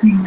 Mm.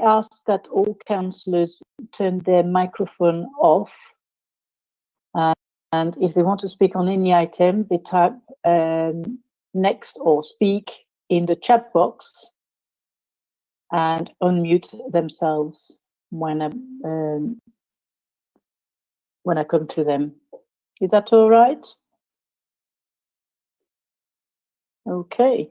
ask that all councillors turn their microphone off, and if they want to speak on any item, they type next or speak in the chat box and unmute themselves when I come to them. Is that all right? Okay.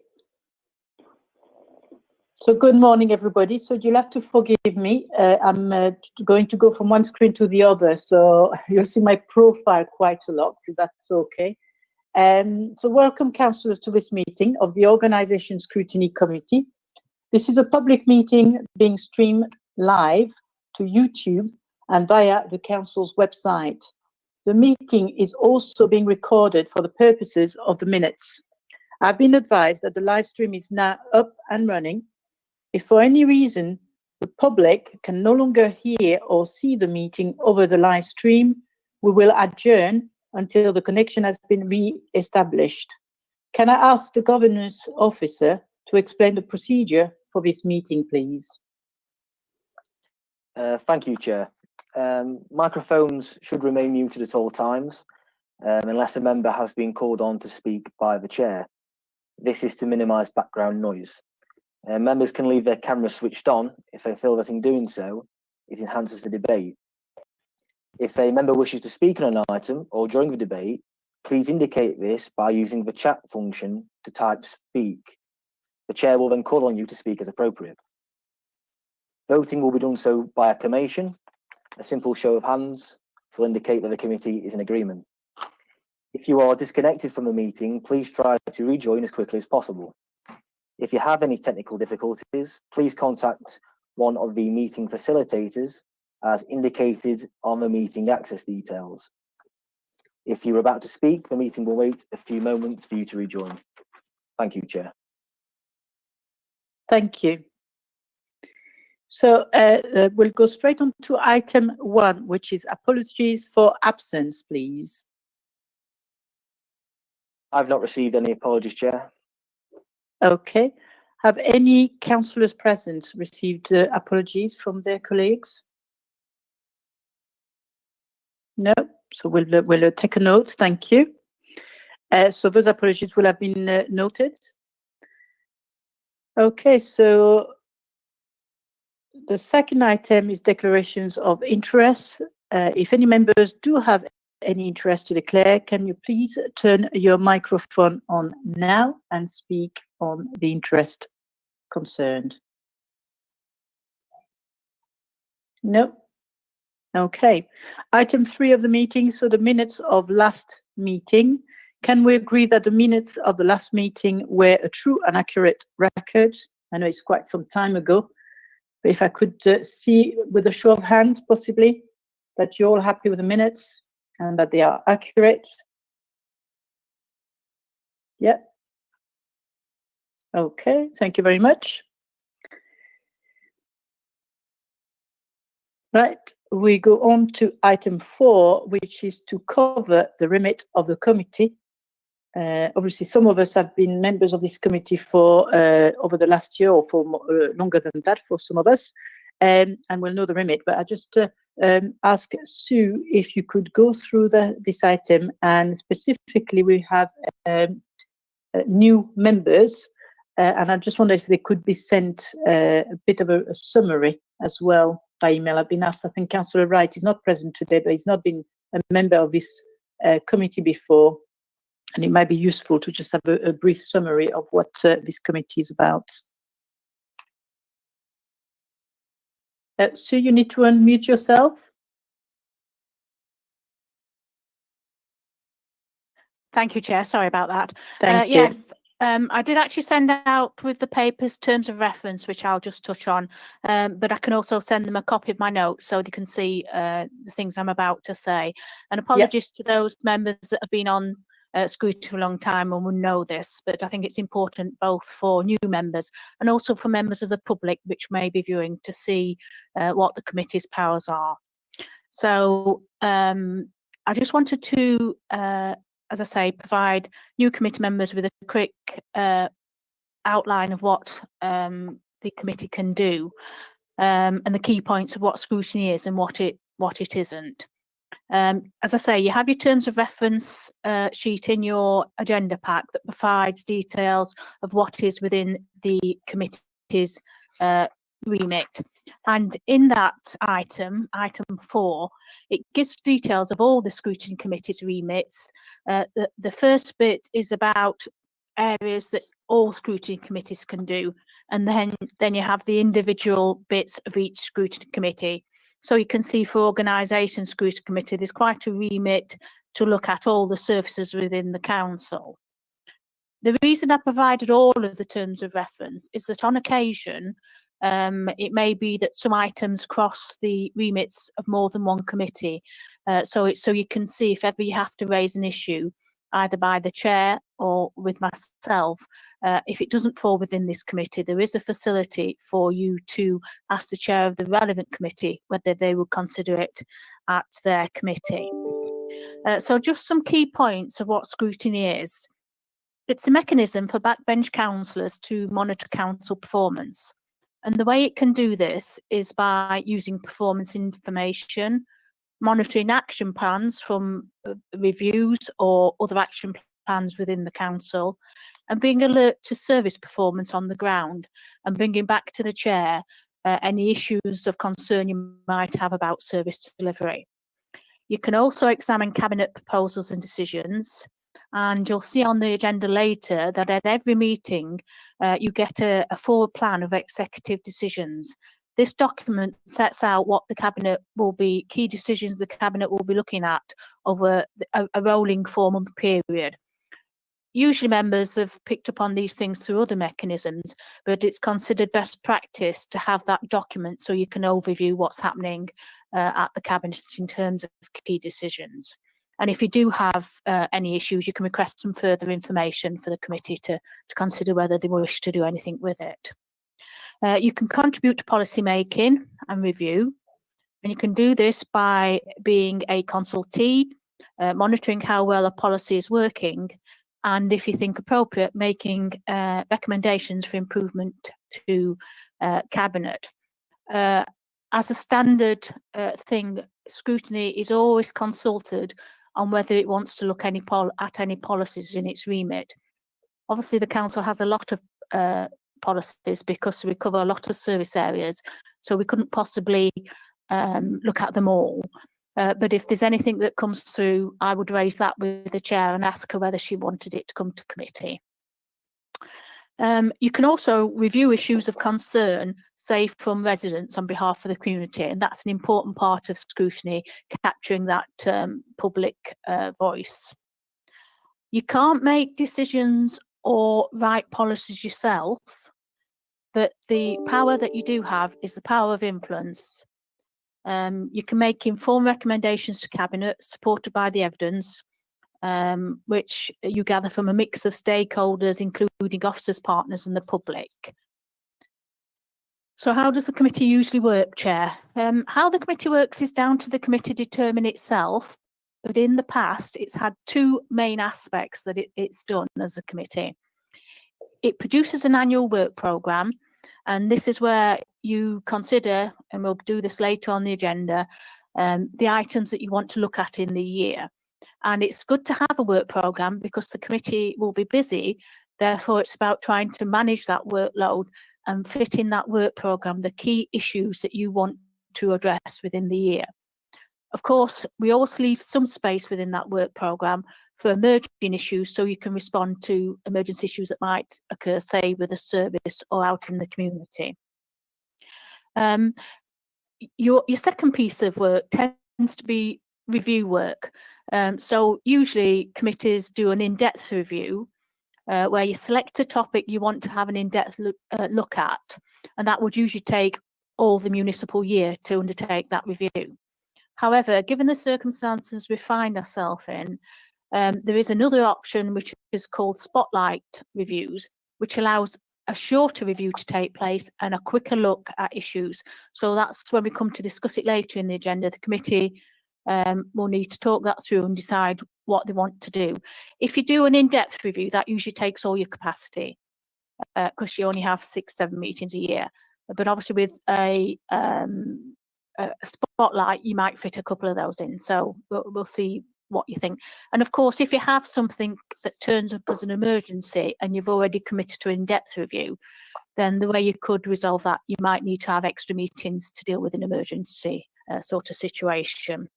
So good morning, everybody. So you'll have to forgive me. I'm going to go from one screen to the other, so you'll see my profile quite a lot, so that's okay. So welcome, councillors, to this meeting of the Organisation Scrutiny Committee. This is a public meeting being streamed live to YouTube and via the council's website. The meeting is also being recorded for the purposes of the minutes. I've been advised that the live stream is now up and running. If for any reason the public can no longer hear or see the meeting over the live stream, we will adjourn until the connection has been re-established. Can I ask the governance officer to explain the procedure for this meeting, please? Thank you, Chair. Microphones should remain muted at all times, unless a member has been called on to speak by the Chair. This is to minimise background noise. Members can leave their cameras switched on if they feel that in doing so, it enhances the debate. If a member wishes to speak on an item or during the debate, please indicate this by using the chat function to type speak. The Chair will then call on you to speak as appropriate. Voting will be done so by acclamation. A simple show of hands will indicate that the committee is in agreement. If you are disconnected from the meeting, please try to rejoin as quickly as possible. If you have any technical difficulties, please contact one of the meeting facilitators as indicated on the meeting access details. If you're about to speak, the meeting will wait a few moments for you to rejoin. Thank you, Chair. Thank you. So we'll go straight on to item 1, which is apologies for absence, please. I've not received any apologies, Chair. Okay. Have any councillors present received apologies from their colleagues? No. So we'll take a note. Thank you. So those apologies will have been noted. Okay. So the second item is declarations of interest. If any members do have any interest to declare, can you please turn your microphone on now and speak on the interest concerned? No? Okay. Item 3 of the meeting, so the minutes of last meeting. Can we agree that the minutes of the last meeting were a true and accurate record? I know it's quite some time ago, but if I could see with a show of hands, possibly, that you're all happy with the minutes and that they are accurate. Yeah. Okay, thank you very much. Right, we go on to item 4, which is to cover the remit of the committee. Obviously, some of us have been members of this committee for over the last year or for longer than that for some of us, and we'll know the remit. But I just ask Sue if you could go through this item, and specifically we have new members, and I just wonder if they could be sent a bit of a summary as well by email. I've been asked, I think Councillor Wright is not present today, but he's not been a member of this committee before, and it might be useful to just have a brief summary of what this committee is about. Sue, you need to unmute yourself. Thank you, Chair. Sorry about that. Thank you. Yes, I did actually send out with the papers terms of reference, which I'll just touch on, but I can also send them a copy of my notes so they can see the things I'm about to say. And apologies to those members that have been on Scrutiny for a long time and will know this, but I think it's important both for new members and also for members of the public which may be viewing to see what the committee's powers are. So I just wanted to as I say, provide new committee members with a quick outline of what the committee can do. and the key points of what scrutiny is and what it isn't. As I say, you have your terms of reference sheet in your agenda pack that provides details of what is within the committee's remit. And in that item 4, it gives details of all the scrutiny committee's remits. The first bit is about areas that all scrutiny committees can do, and then you have the individual bits of each scrutiny committee. So you can see for organisation scrutiny committee, there's quite a remit to look at all the services within the council. The reason I provided all of the terms of reference is that on occasion, it may be that some items cross the remits of more than one committee. So you can see if ever you have to raise an issue, either by the chair or with myself, if it doesn't fall within this committee, there is a facility for you to ask the chair of the relevant committee whether they would consider it at their committee. So just some key points of what scrutiny is. It's a mechanism for backbench councillors to monitor council performance. And the way it can do this is by using performance information, monitoring action plans from reviews or other action plans within the council, and being alert to service performance on the ground, and bringing back to the chair any issues of concern you might have about service delivery. You can also examine cabinet proposals and decisions, and you'll see on the agenda later that at every meeting you get a forward plan of executive decisions. This document sets out what the cabinet will be, key decisions the cabinet will be looking at over a rolling 4-month period. Usually members have picked up on these things through other mechanisms, but it's considered best practice to have that document so you can overview what's happening at the cabinet in terms of key decisions. And if you do have any issues, you can request some further information for the committee to consider whether they wish to do anything with it. You can contribute to policy making and review, and you can do this by being a consultee, monitoring how well a policy is working, and if you think appropriate, making recommendations for improvement to cabinet. As a standard thing, scrutiny is always consulted on whether it wants to look at any policies in its remit. Obviously, the council has a lot of policies because we cover a lot of service areas, so we couldn't possibly look at them all. But if there's anything that comes through, I would raise that with the chair and ask her whether she wanted it to come to committee. You can also review issues of concern, say from residents on behalf of the community, and that's an important part of scrutiny, capturing that public voice. You can't make decisions or write policies yourself, but the power that you do have is the power of influence. You can make informed recommendations to cabinet supported by the evidence, which you gather from a mix of stakeholders, including officers, partners and the public. So how does the committee usually work, Chair? How the committee works is down to the committee determine itself, but in the past it's had 2 main aspects that it's done as a committee. It produces an annual work programme, and this is where you consider, and we'll do this later on the agenda, the items that you want to look at in the year. And it's good to have a work programme because the committee will be busy. Therefore, it's about trying to manage that workload and fit in that work programme the key issues that you want to address within the year. Of course, we always leave some space within that work programme for emerging issues, so you can respond to emergency issues that might occur, say, with a service or out in the community. Your second piece of work tends to be review work. So usually committees do an in-depth review where you select a topic you want to have an in-depth look at, and that would usually take all the municipal year to undertake that review. However, given the circumstances we find ourselves in, there is another option which is called spotlight reviews, which allows a shorter review to take place and a quicker look at issues. So that's when we come to discuss it later in the agenda. The committee will need to talk that through and decide what they want to do. If you do an in-depth review, that usually takes all your capacity because you only have 6-7 meetings a year. but obviously with a spotlight, you might fit a couple of those in. So we'll see what you think. And of course, if you have something that turns up as an emergency and you've already committed to an in-depth review, then the way you could resolve that, you might need to have extra meetings to deal with an emergency sort of situation.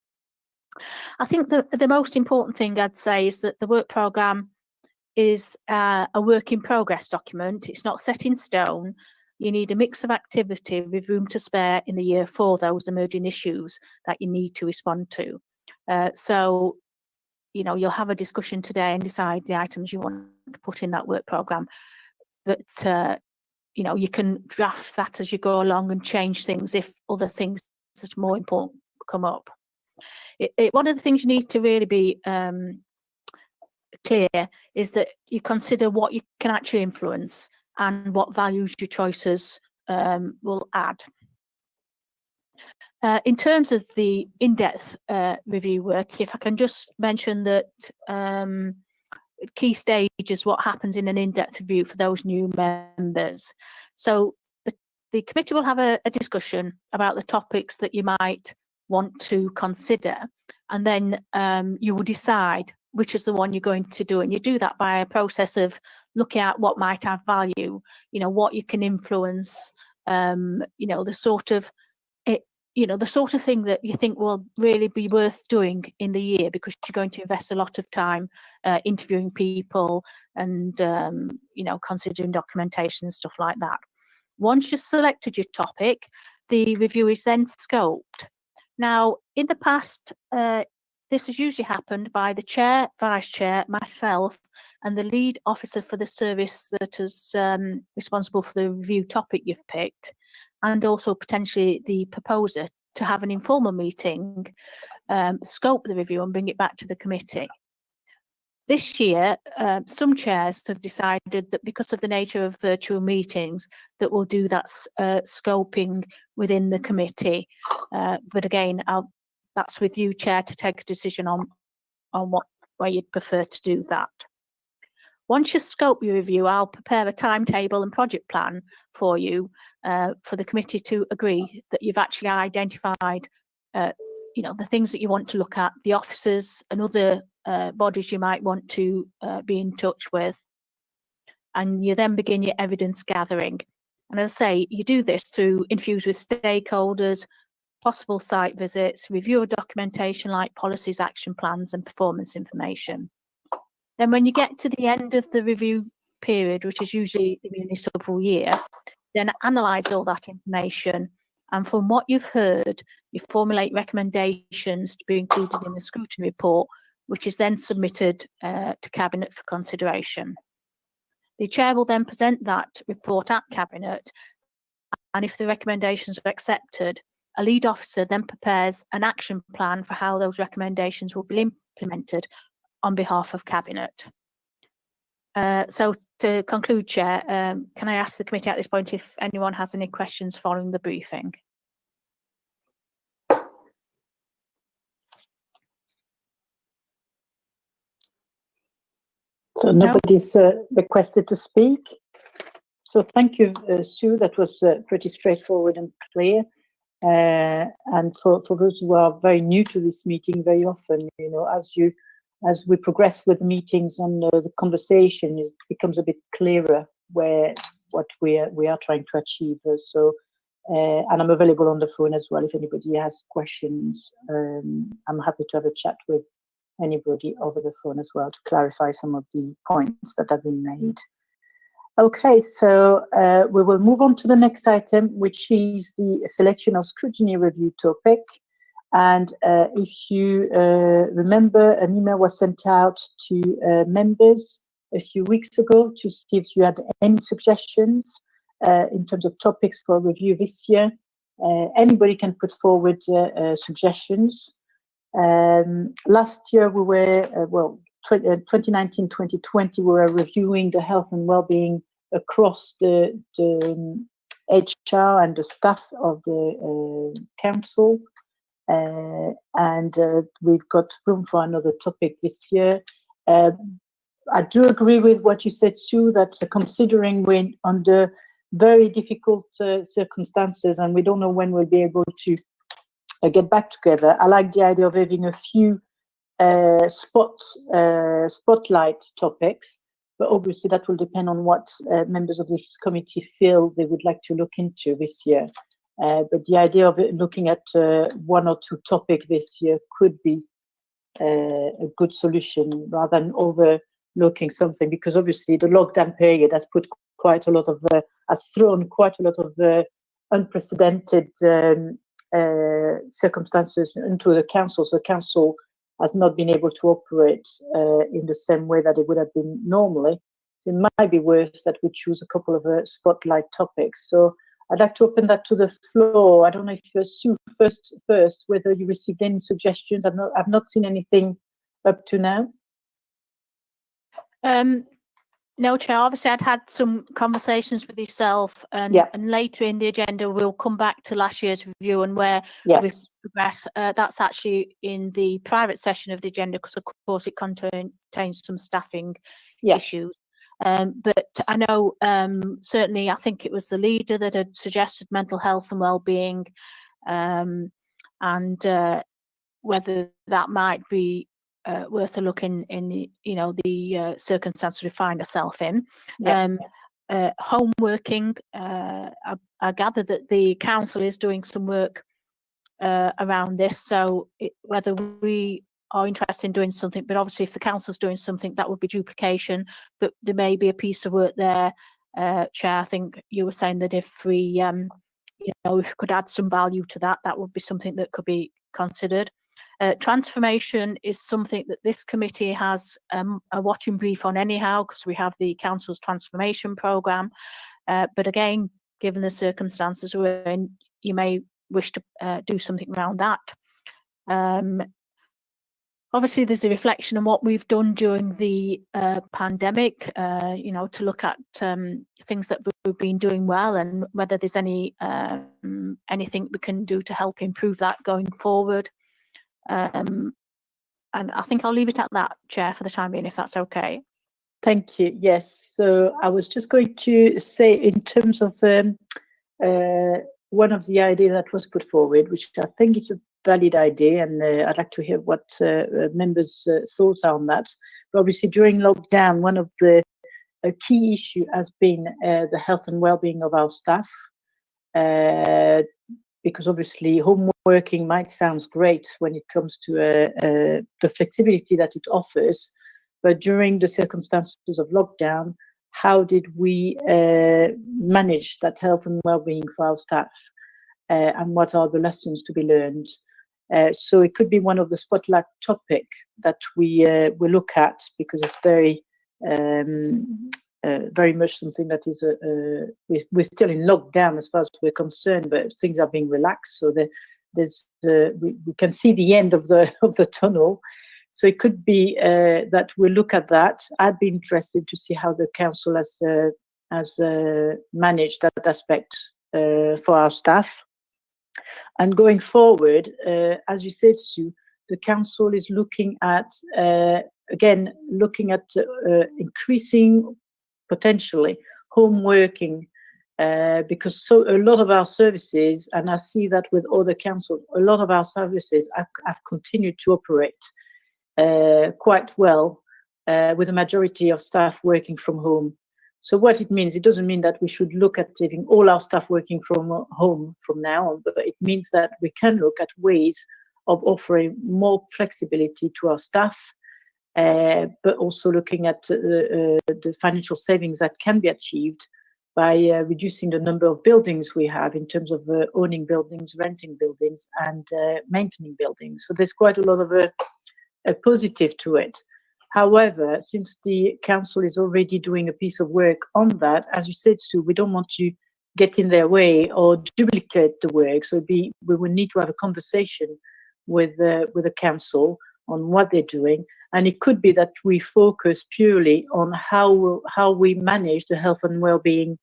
I think the most important thing I'd say is that the work programme is a work in progress document. It's not set in stone. You need a mix of activity with room to spare in the year for those emerging issues that you need to respond to. So, you know, you'll have a discussion today and decide the items you want to put in that work programme. But, you know, you can draft that as you go along and change things if other things that are more important come up. One of the things you need to really be clear is that you consider what you can actually influence and what values your choices will add. In terms of the in-depth review work, if I can just mention that key stage is what happens in an in-depth review for those new members. So the committee will have a discussion about the topics that you might want to consider, and then you will decide which is the one you're going to do, and you do that by a process of looking at what might add value, you know, what you can influence, you know, the sort of thing that you think will really be worth doing in the year, because you're going to invest a lot of time interviewing people and you know, considering documentation and stuff like that. Once you've selected your topic, the review is then scoped. Now, in the past, this has usually happened by the chair, vice chair, myself, and the lead officer for the service that is responsible for the review topic you've picked, and also potentially the proposer, to have an informal meeting, scope the review and bring it back to the committee. This year, some chairs have decided that because of the nature of virtual meetings, that we'll do that scoping within the committee. But again, that's with you, Chair, to take a decision on what way you'd prefer to do that. Once you scope your review, I'll prepare a timetable and project plan for you, for the committee to agree that you've actually identified, you know, the things that you want to look at, the officers and other bodies you might want to be in touch with, and you then begin your evidence gathering. And as I say, you do this through interviews with stakeholders, possible site visits, review of documentation like policies, action plans, and performance information. Then when you get to the end of the review period, which is usually the municipal year, then analyse all that information, and from what you've heard, you formulate recommendations to be included in the scrutiny report, which is then submitted to Cabinet for consideration. The Chair will then present that report at Cabinet, and if the recommendations are accepted, a lead officer then prepares an action plan for how those recommendations will be implemented on behalf of Cabinet. So to conclude, Chair, can I ask the committee at this point if anyone has any questions following the briefing? So nobody's requested to speak. So thank you, Sue. That was pretty straightforward and clear. And for those who are very new to this meeting, very often, you know, as we progress with the meetings and the conversation, it becomes a bit clearer what we are trying to achieve. So, and I'm available on the phone as well if anybody has questions. I'm happy to have a chat with anybody over the phone as well to clarify some of the points that have been made. Okay, so we will move on to the next item, which is the selection of scrutiny review topic. And if you remember, an email was sent out to members a few weeks ago to see if you had any suggestions in terms of topics for review this year. Anybody can put forward suggestions. Last year we were, 2019-2020, we were reviewing the health and well-being across the HR and the staff of the council. And we've got room for another topic this year. I do agree with what you said, Sue, that considering we're under very difficult circumstances, and we don't know when we'll be able to get back together. I like the idea of having a few spotlight topics, but obviously that will depend on what members of this committee feel they would like to look into this year. But the idea of looking at 1 or 2 topics this year could be a good solution rather than overlooking something, because obviously the lockdown period has put quite a lot of has thrown quite a lot of unprecedented circumstances into the council. So the council has not been able to operate in the same way that it would have been normally. It might be worth that we choose a couple of spotlight topics. So I'd like to open that to the floor. I don't know if Sue first, whether you received any suggestions. I've not seen anything up to now. No, Chair. Obviously, I'd had some conversations with yourself, and later in the agenda, we'll come back to last year's review and where we've progressed. That's actually in the private session of the agenda, because, of course, it contains some staffing issues. But I know certainly, I think it was the leader that had suggested mental health and well-being, and whether that might be worth a look in the circumstances we find ourselves in. Home working, I gather that the council is doing some work around this, so whether we are interested in doing something, but obviously if the council's doing something, that would be duplication, but there may be a piece of work there. Chair, I think you were saying that if we if we could add some value to that, that would be something that could be considered. Transformation is something that this committee has a watching brief on anyhow, because we have the council's transformation programme. But again, given the circumstances we're in, you may wish to do something around that. Obviously, there's a reflection on what we've done during the pandemic, to look at things that we've been doing well and whether there's anything we can do to help improve that going forward. And I think I'll leave it at that, Chair, for the time being, if that's okay. Thank you. Yes. So I was just going to say, in terms of one of the ideas that was put forward, which I think is a valid idea, and I'd like to hear what members' thoughts are on that. But obviously, during lockdown, one of the key issue has been the health and well-being of our staff, because obviously home working might sound great when it comes to the flexibility that it offers, but during the circumstances of lockdown, how did we manage that health and well-being for our staff, and what are the lessons to be learned? So it could be one of the spotlight topic that we look at, because it's very much something that is we're still in lockdown as far as we're concerned, but things are being relaxed, so we can see the end of the tunnel. So it could be that we look at that. I'd be interested to see how the council has managed that aspect for our staff. And going forward, as you said, Sue, the council is looking at increasing potentially home working, because a lot of our services, and I see that with other councils, a lot of our services have continued to operate quite well, with a majority of staff working from home. So what it means, it doesn't mean that we should look at having all our staff working from home from now on, but it means that we can look at ways of offering more flexibility to our staff, but also looking at the financial savings that can be achieved by reducing the number of buildings we have in terms of owning buildings, renting buildings, and maintaining buildings. So there's quite a lot of a positive to it. However, since the council is already doing a piece of work on that, as you said, Sue, we don't want to get in their way or duplicate the work. So we will need to have a conversation with the council on what they're doing. And it could be that we focus purely on how we manage the health and well-being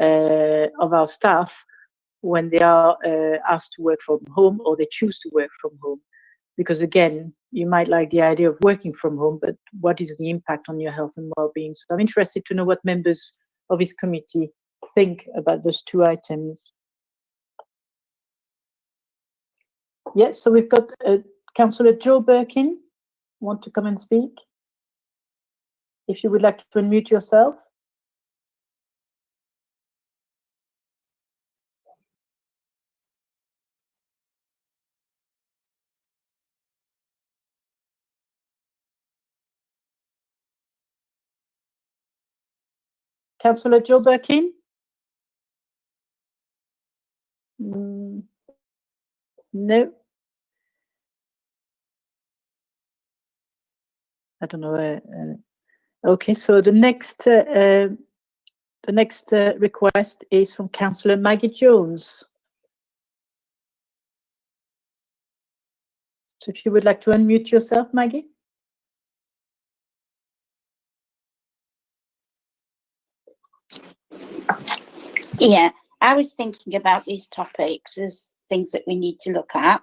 of our staff when they are asked to work from home or they choose to work from home. Because again, you might like the idea of working from home, but what is the impact on your health and well-being? So I'm interested to know what members of this committee think about those two items? Yes, so we've got Councillor Joe Birkin want to come and speak. If you would like to unmute yourself. Councillor Joe Birkin? No. I don't know. Okay, so the next request is from Councillor Maggie Jones. So if you would like to unmute yourself, Maggie. Yeah, I was thinking about these topics as things that we need to look at.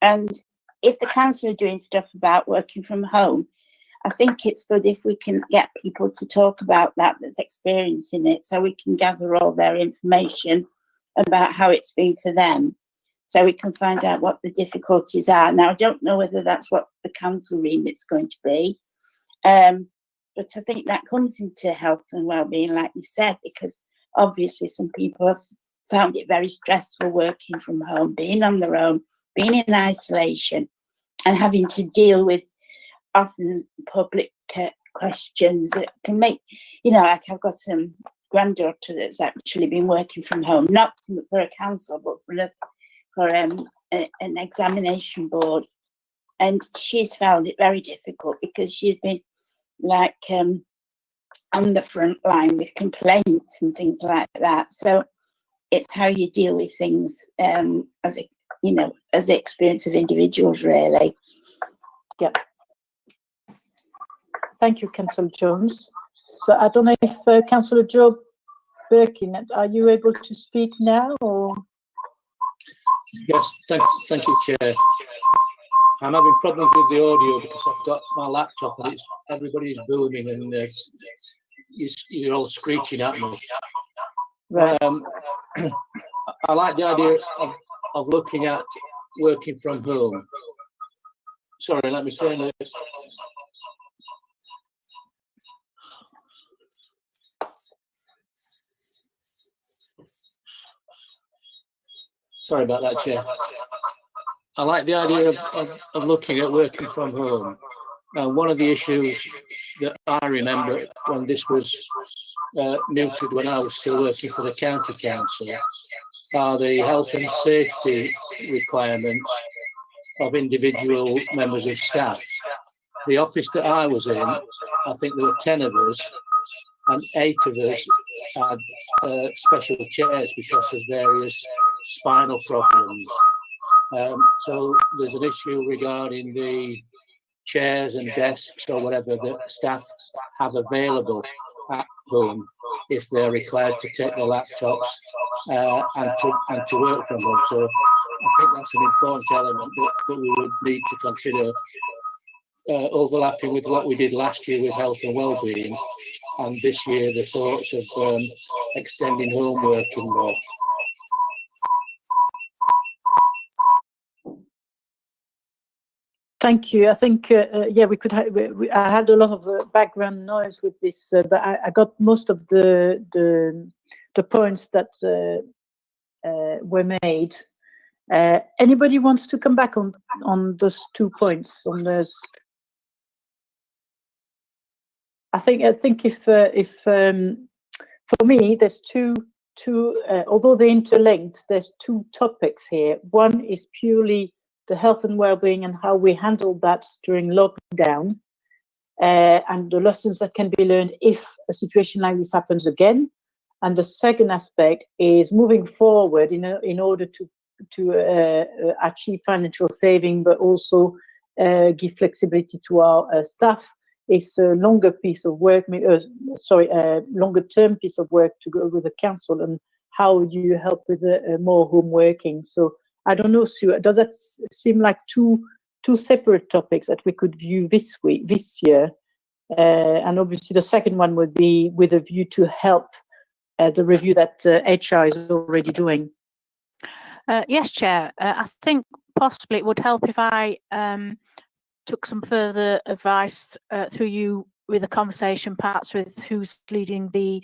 And if the council are doing stuff about working from home, I think it's good if we can get people to talk about that's experiencing it, so we can gather all their information about how it's been for them, so we can find out what the difficulties are. Now, I don't know whether that's what the council remit's going to be, but I think that comes into health and wellbeing, like you said, because obviously some people have found it very stressful working from home, being on their own, being in isolation, and having to deal with often public questions that can make, like I've got some granddaughter that's actually been working from home, not for a council, but for an examination board. And she's found it very difficult because she's been like on the front line with complaints and things like that. So it's how you deal with things as the experience of individuals, really. Yeah. Thank you, Councillor Jones. So I don't know if Councillor Joe Birkin, are you able to speak now? Or? Yes, thank you, Chair. I'm having problems with the audio because I've got my laptop and everybody's booming and you're all screeching at me. Right. I like the idea of looking at working from home. Sorry, let me say this. Sorry about that, Chair. I like the idea of looking at working from home. One of the issues that I remember when this was mooted when I was still working for the county council are the health and safety requirements of individual members of staff. The office that I was in, I think there were 10 of us, and 8 of us had special chairs because of various spinal problems. So there's an issue regarding the chairs and desks or whatever that staff have available at home if they're required to take their laptops and to work from home. So I think that's an important element that we would need to consider, overlapping with what we did last year with health and wellbeing, and this year the thoughts of extending home working more. Thank you. I think, yeah, we could. I had a lot of background noise with this, but I got most of the points that were made. Anybody wants to come back on those 2 points on those? I think if for me there's two although they're interlinked, there's 2 topics here. One is purely the health and well-being and how we handle that during lockdown, and the lessons that can be learned if a situation like this happens again. And the second aspect is moving forward in order to achieve financial saving, but also give flexibility to our staff. It's a longer piece of work, longer term piece of work to go with the council, and how do you help with more home working? So I don't know, Sue, does that seem like two separate topics that we could view this year? And obviously the second one would be with a view to help the review that HR is already doing? Yes, Chair. I think possibly it would help if I took some further advice through you with a conversation, perhaps with who's leading the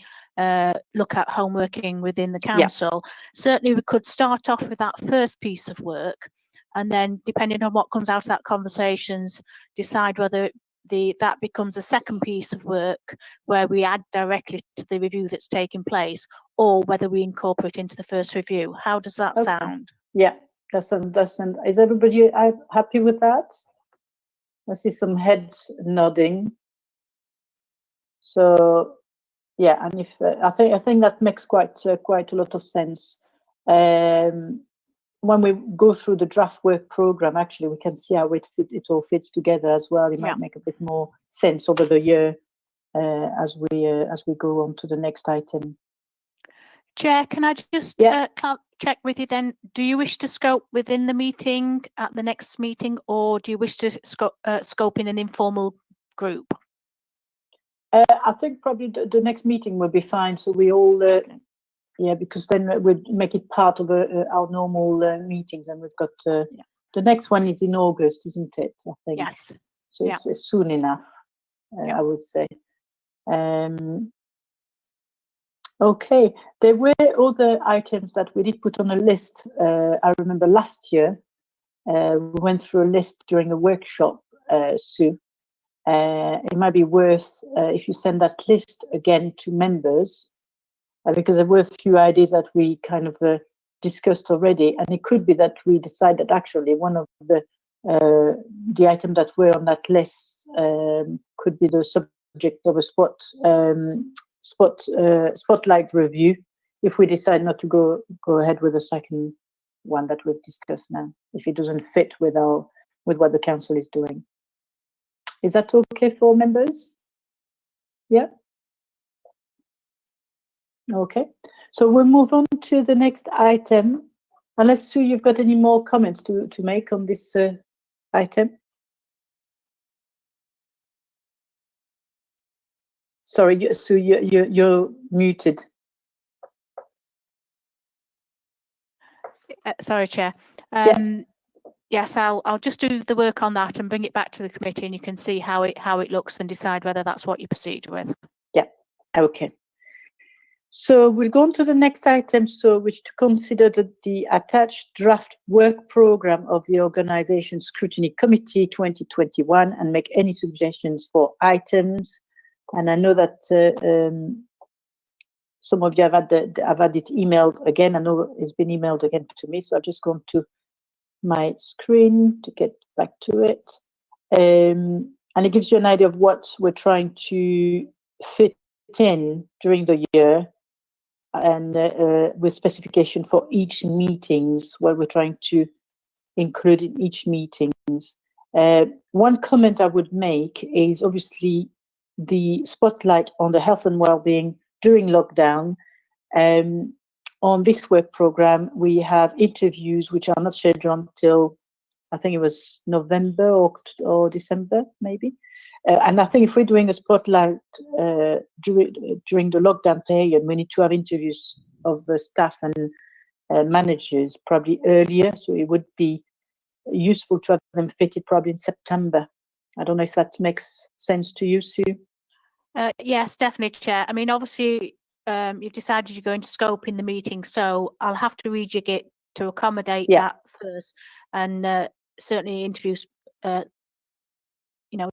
look at home working within the council. Certainly, we could start off with that first piece of work, and then, depending on what comes out of that conversations, decide whether that becomes a second piece of work where we add directly to the review that's taking place, or whether we incorporate into the first review. How does that sound? Yeah, is everybody happy with that? I see some head nodding. So yeah, and if I think that makes quite a lot of sense. When we go through the draft work program, actually, we can see how it all fits together as well. It might make a bit more sense over the year as we go on to the next item. Chair, can I just check with you then? Do you wish to scope within the meeting at the next meeting, or do you wish to scope in an informal group? I think probably the next meeting will be fine. So we all, because then we'd make it part of our normal meetings, and we've got the next one is in August, isn't it? I think. Yes. So it's soon enough, I would say. Okay, there were other items that we did put on a list. I remember last year we went through a list during a workshop, Sue. It might be worth if you send that list again to members, because there were a few ideas that we kind of discussed already, and it could be that we decide that actually one of the items that were on that list could be the subject of a spotlight review, if we decide not to go ahead with the second one that we've discussed now, if it doesn't fit with what the council is doing. Is that okay for members? Yeah. Okay. So we'll move on to the next item. Unless, Sue, you've got any more comments to make on this item? Sorry, Sue, you're muted. Sorry, Chair. Yes, I'll just do the work on that and bring it back to the committee, and you can see how it looks and decide whether that's what you proceed with. Yeah. Okay. So we'll go on to the next item, which to consider the attached draft work program of the Organisation Scrutiny Committee 2021 and make any suggestions for items. And I know that some of you have had it emailed again. I know it's been emailed again to me, so I'll just go on to my screen to get back to it. And it gives you an idea of what we're trying to fit in during the year, and with specification for each meetings, what we're trying to include in each meetings. One comment I would make is obviously the spotlight on the health and well-being during lockdown. On this work program, we have interviews which are not scheduled until, I think it was November or December, maybe. And I think if we're doing a spotlight during the lockdown period, we need to have interviews of the staff and managers probably earlier. So it would be useful to have them fitted probably in September. I don't know if that makes sense to you, Sue. Yes, definitely, Chair. I mean, obviously, you've decided you're going to scope in the meeting, so I'll have to rejig it to accommodate that first. And certainly interviews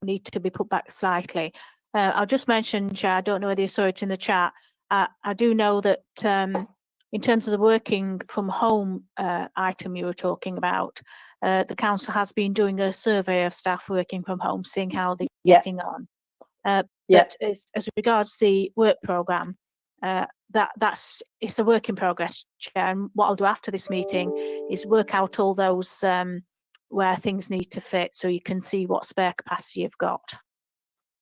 need to be put back slightly. I'll just mention, Chair, I don't know whether you saw it in the chat. I do know that in terms of the working from home item you were talking about, the council has been doing a survey of staff working from home, seeing how they're getting on. But as regards the work programme, it's a work in progress, Chair. And what I'll do after this meeting is work out all those where things need to fit, so you can see what spare capacity you've got.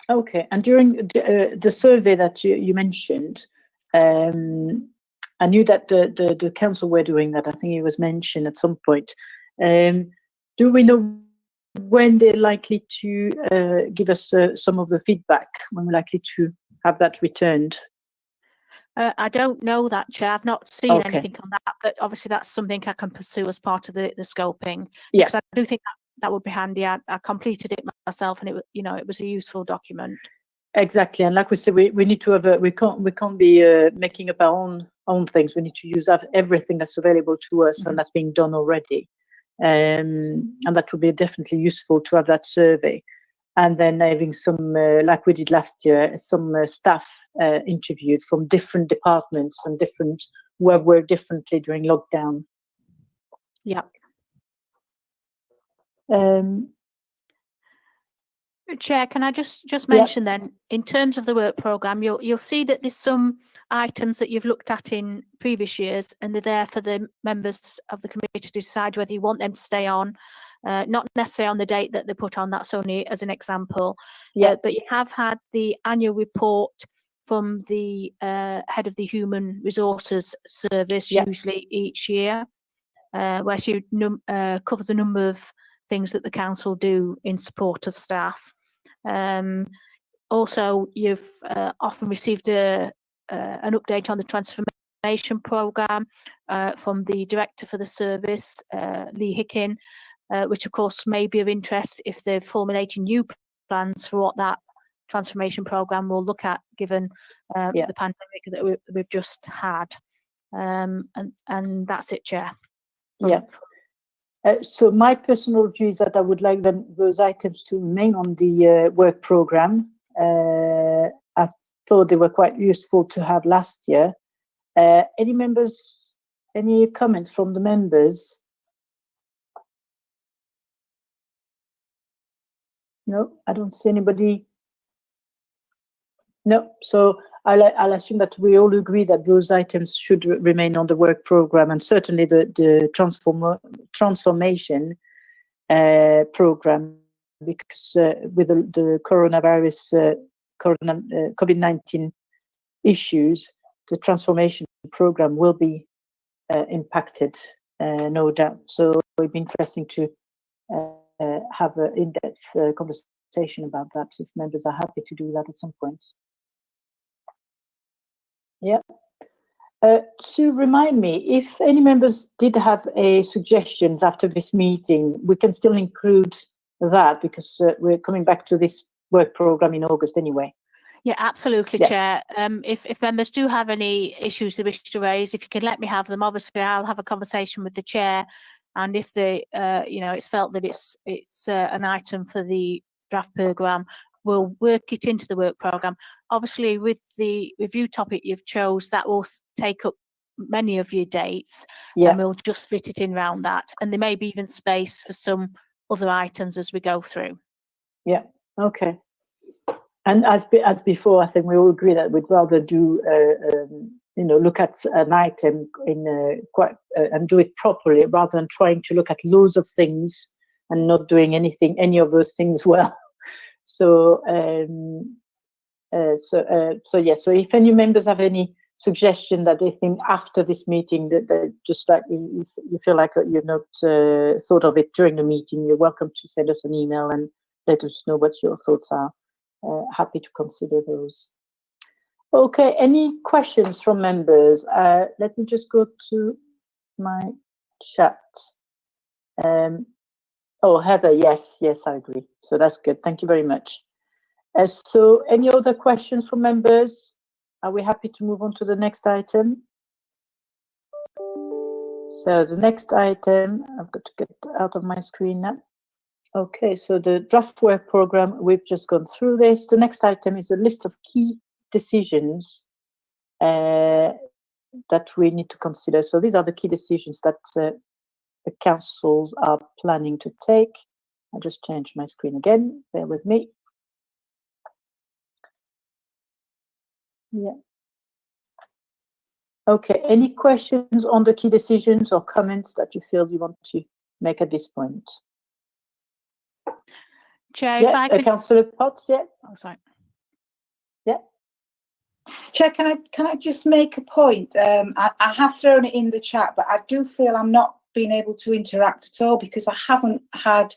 Okay, and during the survey that you mentioned, I knew that the council were doing that. I think it was mentioned at some point. Do we know when they're likely to give us some of the feedback, when we're likely to have that returned? I don't know that, Chair. I've not seen Okay. anything on that, but obviously that's something I can pursue as part of the scoping. Yeah. Because I do think that would be handy. I completed it myself, and it was a useful document. Exactly, and like we said, we need to have we can't be making up our own things. We need to use everything that's available to us and that's being done already, and that would be definitely useful to have that survey, and then having some like we did last year, some staff interviewed from different departments and different who have worked differently during lockdown. Yeah. Chair, can I just mention then, in terms of the work programme, you'll see that there's some items that you've looked at in previous years, and they're there for the members of the committee to decide whether you want them to stay on, not necessarily on the date that they're put on. That's only as an example. But you have had the annual report from the head of the Human Resources Service, usually each year, where she covers a number of things that the council do in support of staff. Also, you've often received an update on the transformation programme from the director for the service, Lee Hickin, which of course may be of interest if they're formulating new plans for what that transformation programme will look at, given the pandemic that we've just had. And that's it, Chair. So my personal view is that I would like those items to remain on the work programme. I thought they were quite useful to have last year. Any comments from the members? No, I don't see anybody. No, so I'll assume that we all agree that those items should remain on the work programme, and certainly the transformation programme, because with the coronavirus, COVID-19 issues, the transformation programme will be impacted, no doubt. So it'd be interesting to have an in-depth conversation about that, if members are happy to do that at some point. Yeah. To remind me, if any members did have suggestions after this meeting, we can still include that, because we're coming back to this work programme in August anyway. Yeah, absolutely, Chair. If members do have any issues they wish to raise, if you can let me have them, obviously I'll have a conversation with the Chair, and if it's felt that it's an item for the draft programme, we'll work it into the work programme. Obviously, with the review topic you've chose, that will take up many of your dates, and we'll just fit it in around that. And there may be even space for some other items as we go through. Yeah. Okay. And as before, I think we all agree that we'd rather do, look at an item in and do it properly, rather than trying to look at loads of things and not doing any of those things well. So, so if any members have any suggestion that they think after this meeting that just like you feel like you've not thought of it during the meeting, you're welcome to send us an email and let us know what your thoughts are. Happy to consider those. Okay, any questions from members? Let me just go to my chat. Oh, Heather, yes, I agree. So that's good. Thank you very much. So any other questions from members? Are we happy to move on to the next item? So the next item, I've got to get out of my screen now. Okay, so the draft work programme, we've just gone through this. The next item is a list of key decisions that we need to consider. So these are the key decisions that the councils are planning to take. I'll just change my screen again, bear with me. Yeah. Okay, any questions on the key decisions or comments that you feel you want to make at this point? Chair, if I could... Councillor Potts, yeah. Oh, sorry. Yeah. Chair, can I just make a point? I have thrown it in the chat, but I do feel I'm not being able to interact at all because I haven't had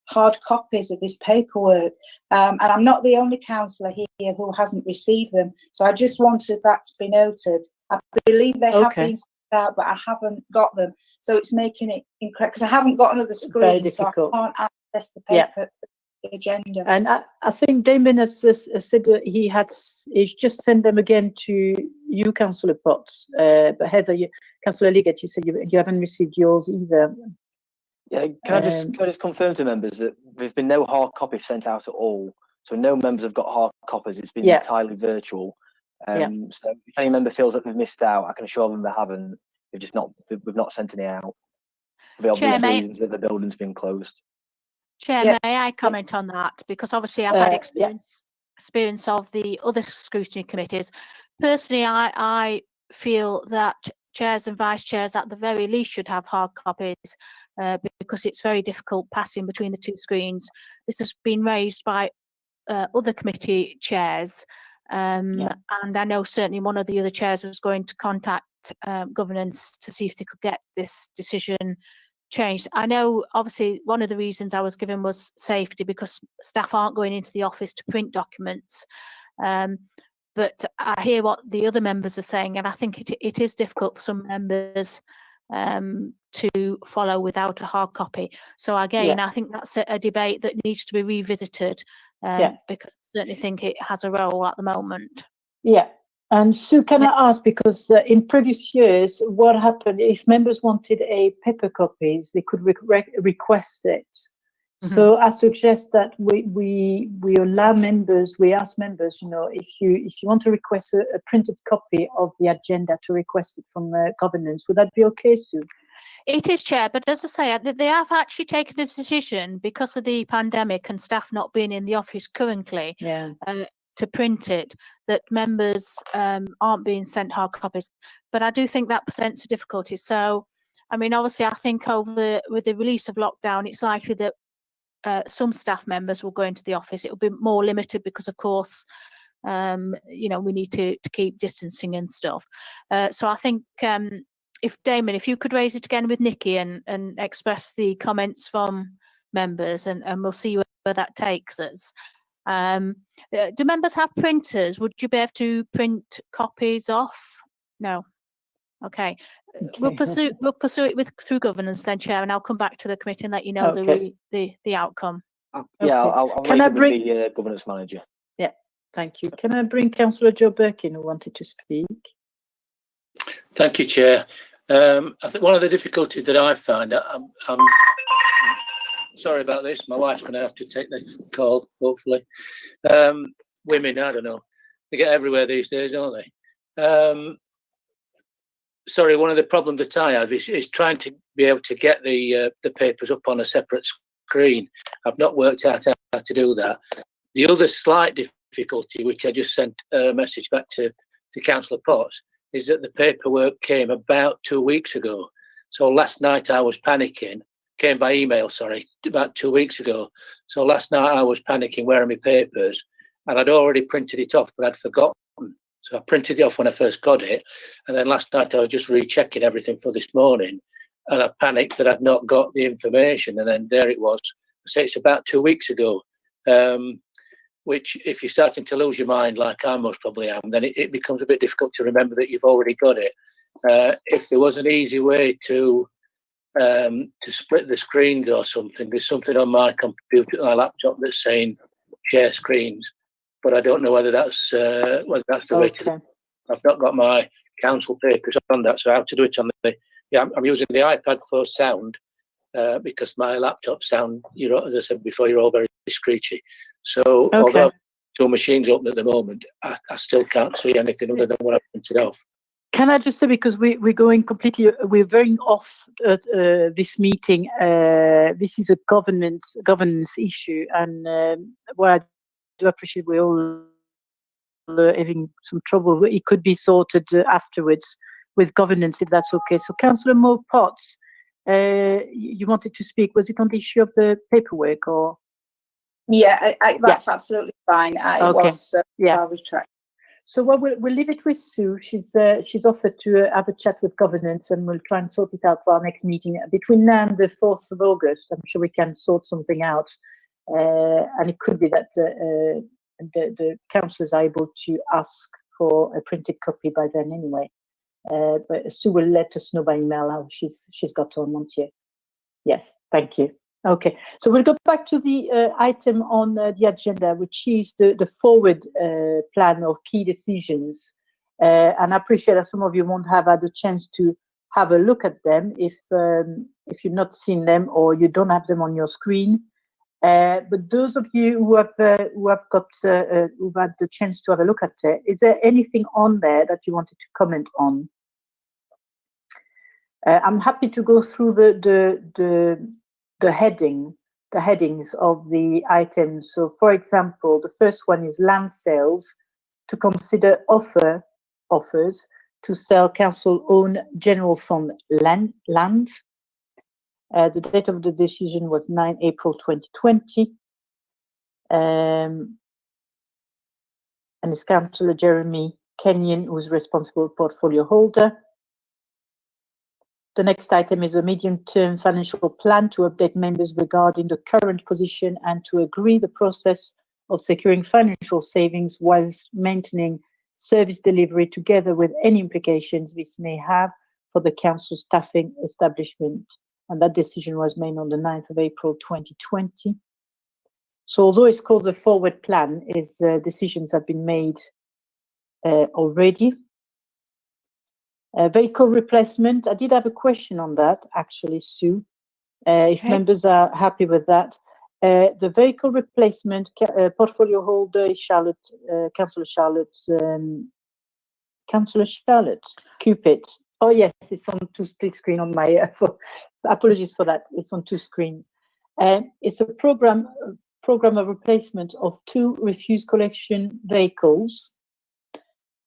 hard copies of this paperwork, and I'm not the only councillor here who hasn't received them. So I just wanted that to be noted. I believe they have been sent out, but I haven't got them. So it's making it incorrect because I haven't got another screen, so I can't access the paper. The agenda. And I think Damon has said that he's just sent them again to you, Councillor Potts. But Heather, Councillor Liggett, you said you haven't received yours either. Yeah, can I just confirm to members that there's been no hard copies sent out at all. So no members have got hard copies. It's been entirely virtual. So if any member feels that they've missed out, I can assure them they haven't. We've not sent any out for the obvious reasons that the building's been closed. Chair, may I comment on that? Because obviously I've had experience of the other scrutiny committees. Personally, I feel that chairs and vice chairs at the very least should have hard copies because it's very difficult passing between the two screens. This has been raised by other committee chairs, and I know certainly one of the other chairs was going to contact governance to see if they could get this decision changed. I know obviously one of the reasons I was given was safety, because staff aren't going into the office to print documents, but I hear what the other members are saying, and I think it is difficult for some members to follow without a hard copy. So again, I think that's a debate that needs to be revisited, because I certainly think it has a role at the moment. And Sue, can I ask, because in previous years, what happened if members wanted a paper copies, they could request it. So I suggest that we allow members, we ask members, if you want to request a printed copy of the agenda, to request it from governance. Would that be okay, Sue? It is, Chair, but as I say, they have actually taken a decision because of the pandemic and staff not being in the office currently. To print it, that members aren't being sent hard copies, but I do think that presents a difficulty. So, I mean, obviously, I think with the release of lockdown, it's likely that some staff members will go into the office. It will be more limited because, of course, we need to keep distancing and stuff. So I think if Damon, if you could raise it again with Nikki and express the comments from members, and we'll see where that takes us. Do members have printers? Would you be able to print copies off? No. Okay. We'll pursue it through governance then, Chair, and I'll come back to the committee and let you know the outcome. I'll raise it with the governance manager. Thank you. Can I bring Councillor Joe Birkin, who wanted to speak? Thank you, Chair. I think one of the difficulties that I find, I'm sorry about this. My wife's going to have to take the call, hopefully. Women, I don't know. They get everywhere these days, don't they? Sorry, one of the problems that I have is trying to be able to get the papers up on a separate screen. I've not worked out how to do that. The other slight difficulty, which I just sent a message back to Councillor Potts, is that the paperwork came about 2 weeks ago. So last night I was panicking. Came by email, sorry, about 2 weeks ago. So last night I was panicking, where are my papers? And I'd already printed it off, but I'd forgotten. So I printed it off when I first got it. And then last night I was just rechecking everything for this morning. And I panicked that I'd not got the information. And then there it was. So it's about 2 weeks ago, which if you're starting to lose your mind, like I most probably am, then it becomes a bit difficult to remember that you've already got it. If there was an easy way to split the screens or something, there's something on my computer, my laptop, that's saying share screens, but I don't know whether that's the way to. I've not got my council papers on that, so I have to do it on I'm using the iPad for sound because my laptop sound, as I said before, you're all very screechy. So although two machines open at the moment, I still can't see anything other than what I've printed off. Can I just say, because we're veering off this meeting. This is a governance issue, and what I do appreciate, we're all having some trouble. It could be sorted afterwards with governance, if that's okay. So, Councillor Mo Potts, you wanted to speak. Was it on the issue of the paperwork, or? Yeah, that's absolutely fine. It was. I'll retract. So we'll leave it with Sue. She's offered to have a chat with governance, and we'll try and sort it out for our next meeting. Between now and the 4th of August, I'm sure we can sort something out. And it could be that the councillors are able to ask for a printed copy by then anyway. But Sue will let us know by email how she's got on Montier. Yes, thank you. Okay, so we'll go back to the item on the agenda, which is the forward plan of key decisions. And I appreciate that some of you won't have had a chance to have a look at them if you've not seen them or you don't have them on your screen. But those of you who've had the chance to have a look at it, is there anything on there that you wanted to comment on? I'm happy to go through the headings of the items. So, for example, the first one is land sales, to consider offers to sell council-owned general fund land. The date of the decision was 9 April 2020. And it's Councillor Jeremy Kenyon who's responsible portfolio holder. The next item is a medium-term financial plan to update members regarding the current position and to agree the process of securing financial savings whilst maintaining service delivery, together with any implications this may have for the council staffing establishment. And that decision was made on the 9th of April 2020. So although it's called the forward plan, decisions have been made already. Vehicle replacement, I did have a question on that, actually, Sue, if members are happy with that. The vehicle replacement portfolio holder is Charlotte, Councillor Charlotte Cupid. Oh yes, it's on two split screen on my, apologies for that, it's on two screens. It's a program of replacement of 2 refuse collection vehicles.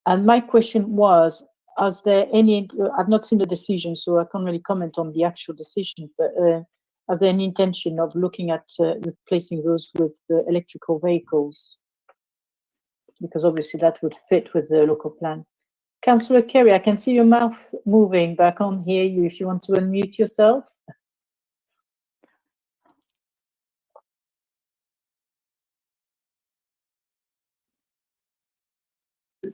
And my question was, is there any, I've not seen the decision, so I can't really comment on the actual decision, but is there any intention of looking at replacing those with the electrical vehicles? Because obviously that would fit with the local plan. Councillor Kerry, I can see your mouth moving, but I can't hear you. If you want to unmute yourself.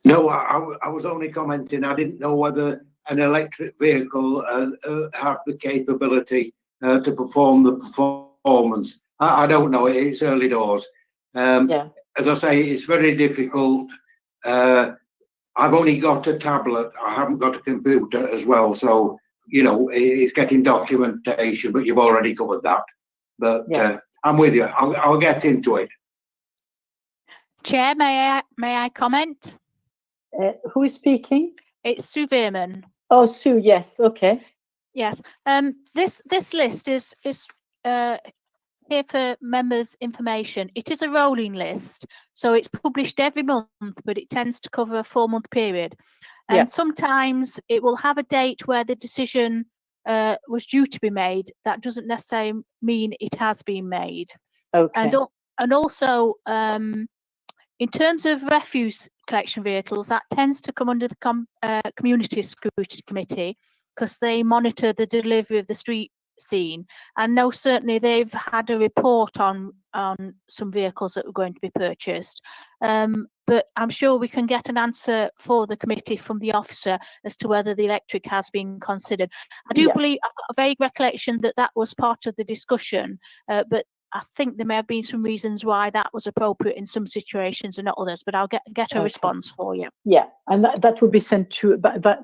No, I was only commenting. I didn't know whether an electric vehicle had the capability to perform the performance. I don't know. It's early doors. Yeah. As I say, it's very difficult. I've only got a tablet. I haven't got a computer as well. So, you know, it's getting documentation, but you've already covered that. But yeah. I'm with you. I'll get into it. Chair, may I comment? Who is speaking? It's Sue Veerman. Oh, Sue, yes, okay. Yes, this list is here for members' information. It is a rolling list, so it's published every month, but it tends to cover a 4-month period. And sometimes it will have a date where the decision was due to be made. That doesn't necessarily mean it has been made. Okay. And also, in terms of refuse collection vehicles, that tends to come under the Community Scrutiny Committee, because they monitor the delivery of the street scene. And no, certainly they've had a report on some vehicles that were going to be purchased. But I'm sure we can get an answer for the committee from the officer as to whether the electric has been considered. I do believe, I've got a vague recollection that that was part of the discussion, but I think there may have been some reasons why that was appropriate in some situations and not others, but I'll get a response for you. Yeah, and that would be sent to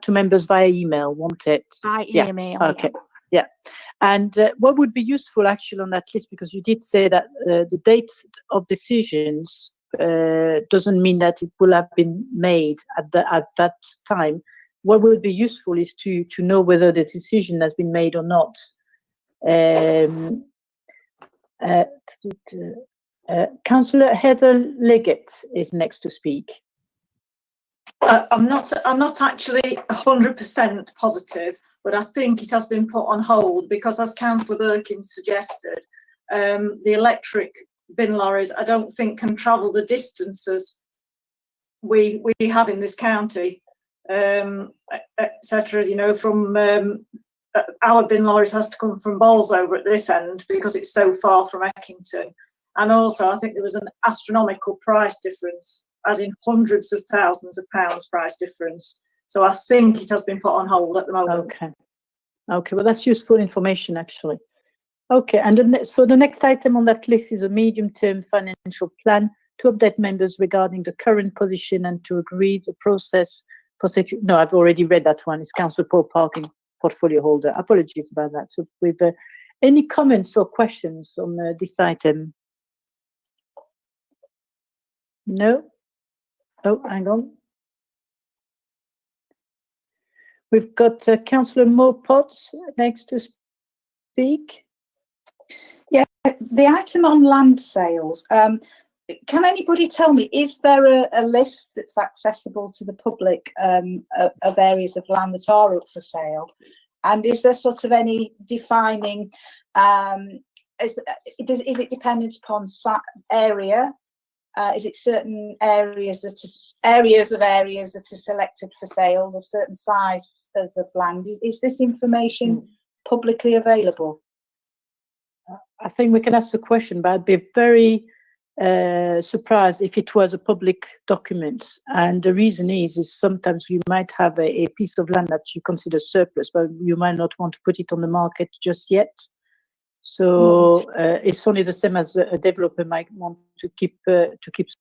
members via email, won't it? By email. Okay. Yeah. And what would be useful actually on that list, because you did say that the date of decisions doesn't mean that it will have been made at that time. What would be useful is to know whether the decision has been made or not. Councillor Heather Leggett is next to speak. I'm not actually 100% positive, but I think it has been put on hold because, as Councillor Birkin suggested, the electric bin lorries I don't think can travel the distances we have in this county, etc. You know, from our bin lorries has to come from Bolsover at this end because it's so far from Eckington. And also, I think there was an astronomical price difference, as in hundreds of thousands of pounds price difference. So I think it has been put on hold at the moment. Okay. Okay, well, that's useful information, actually. Okay, and so the next item on that list is a medium-term financial plan to update members regarding the current position and to agree the process. No, I've already read that one. It's Councillor Paul Parkin, portfolio holder. Apologies about that. So with any comments or questions on this item? No? Oh, hang on. We've got Councillor Mo Potts next to speak. Yeah, the item on land sales. Can anybody tell me, is there a list that's accessible to the public of areas of land that are up for sale? And is there sort of any defining, is it dependent upon area? Is it certain areas that are selected for sales of certain sizes of land? Is this information publicly available? I think we can ask the question, but I'd be very surprised if it was a public document. And the reason is sometimes you might have a piece of land that you consider surplus, but you might not want to put it on the market just yet. So it's only the same as a developer might want to keep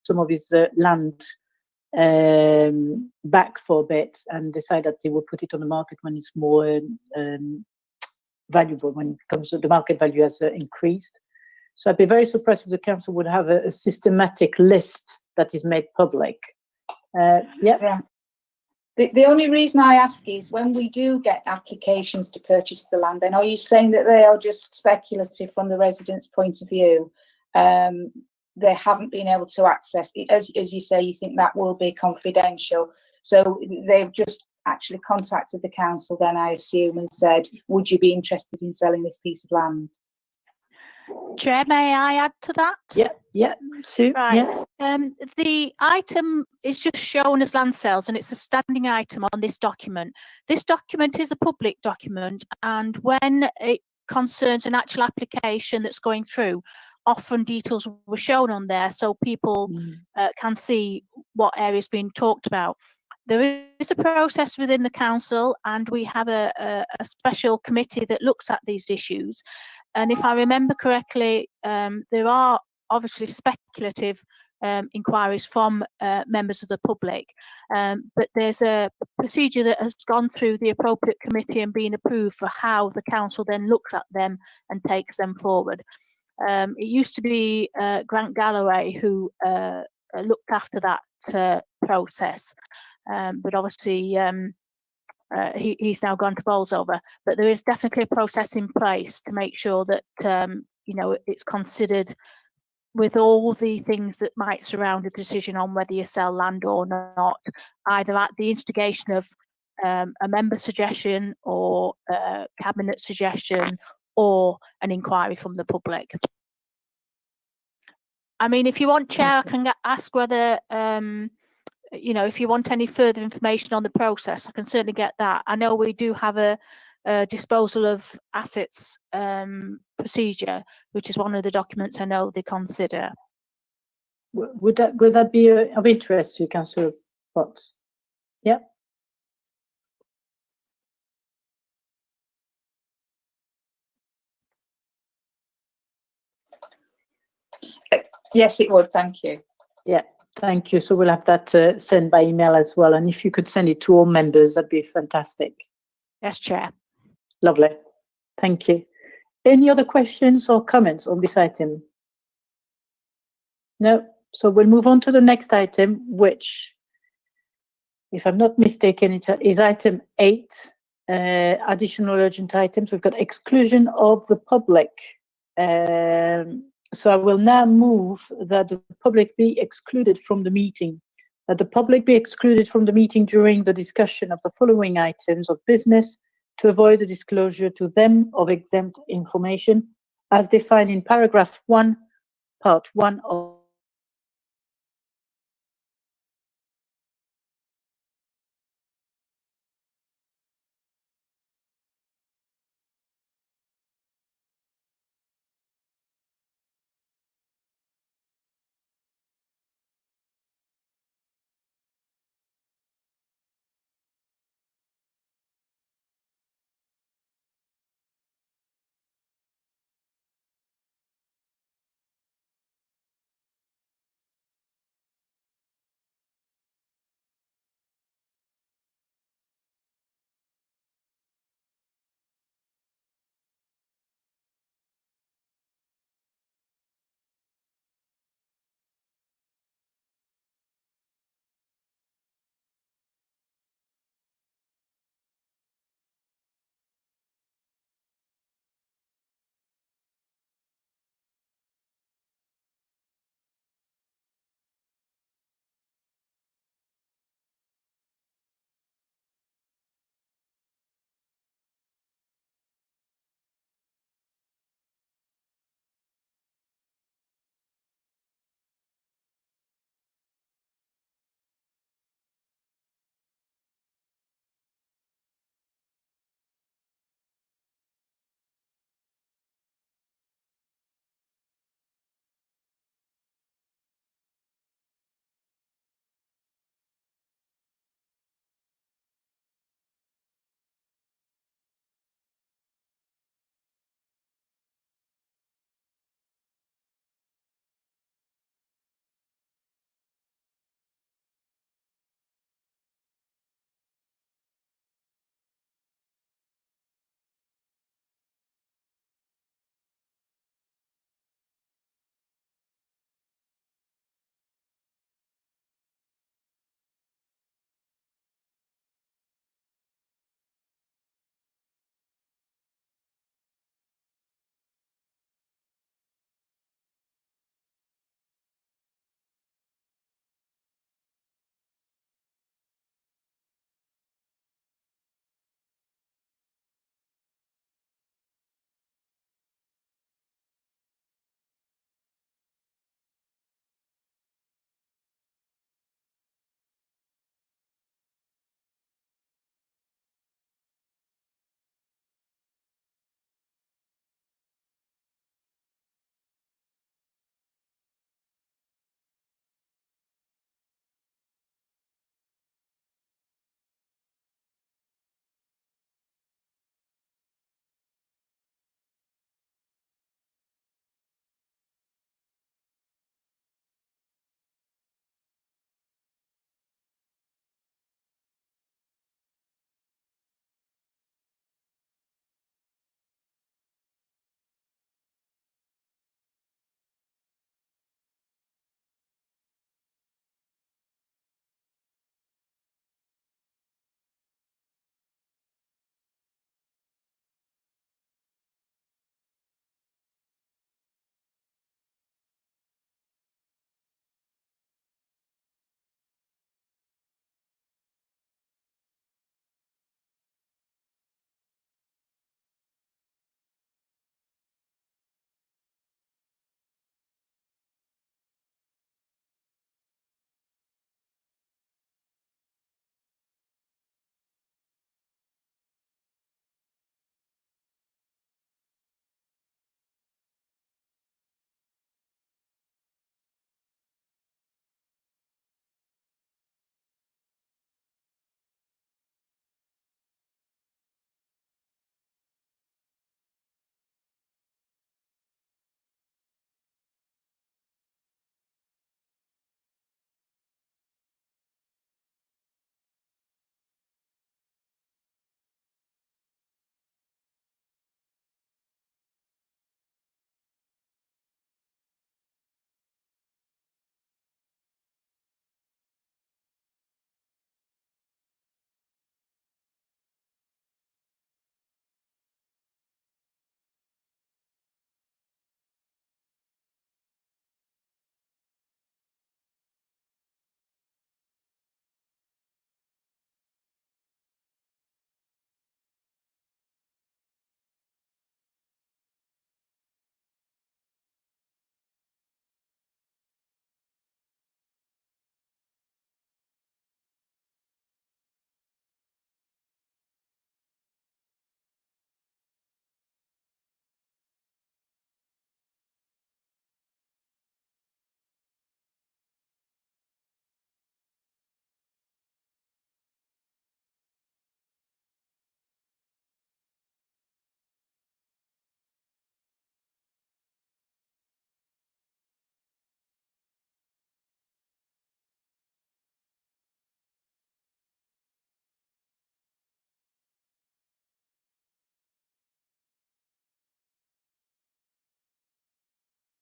some of his land back for a bit and decide that they will put it on the market when it's more valuable, when it comes to the market value has increased. So I'd be very surprised if the council would have a systematic list that is made public. Yeah. The only reason I ask is when we do get applications to purchase the land, then are you saying that they are just speculative from the residents' point of view? They haven't been able to access it. As you say, you think that will be confidential. So they've just actually contacted the council then, I assume, and said, would you be interested in selling this piece of land? Chair, may I add to that? Yeah, Sue. Right. Yes. The item is just shown as land sales, and it's a standing item on this document. This document is a public document, and when it concerns an actual application that's going through, often details were shown on there so people can see what area is being talked about. There is a process within the council, and we have a special committee that looks at these issues. And if I remember correctly, there are obviously speculative inquiries from members of the public, but there's a procedure that has gone through the appropriate committee and been approved for how the council then looks at them and takes them forward. It used to be Grant Galloway who looked after that process, but obviously he's now gone to Bolsover. But there is definitely a process in place to make sure that you know, it's considered with all the things that might surround a decision on whether you sell land or not, either at the instigation of a member suggestion or a cabinet suggestion or an inquiry from the public. I mean, if you want, Chair, I can ask whether you know, if you want any further information on the process, I can certainly get that. I know we do have a disposal of assets procedure, which is one of the documents I know they consider. Would that be of interest to you, Councillor Potts? Yeah. Yes, it would. Thank you. Yeah. Thank you. So we'll have that sent by email as well. And if you could send it to all members, that'd be fantastic. Yes, Chair. Lovely. Thank you. Any other questions or comments on this item? No. So we'll move on to the next item, which, if I'm not mistaken, it is item 8, additional urgent items. We've got exclusion of the public. So I will now move that the public be excluded from the meeting. That the public be excluded from the meeting during the discussion of the following items of business to avoid the disclosure to them of exempt information as defined in paragraph 1, part 1 of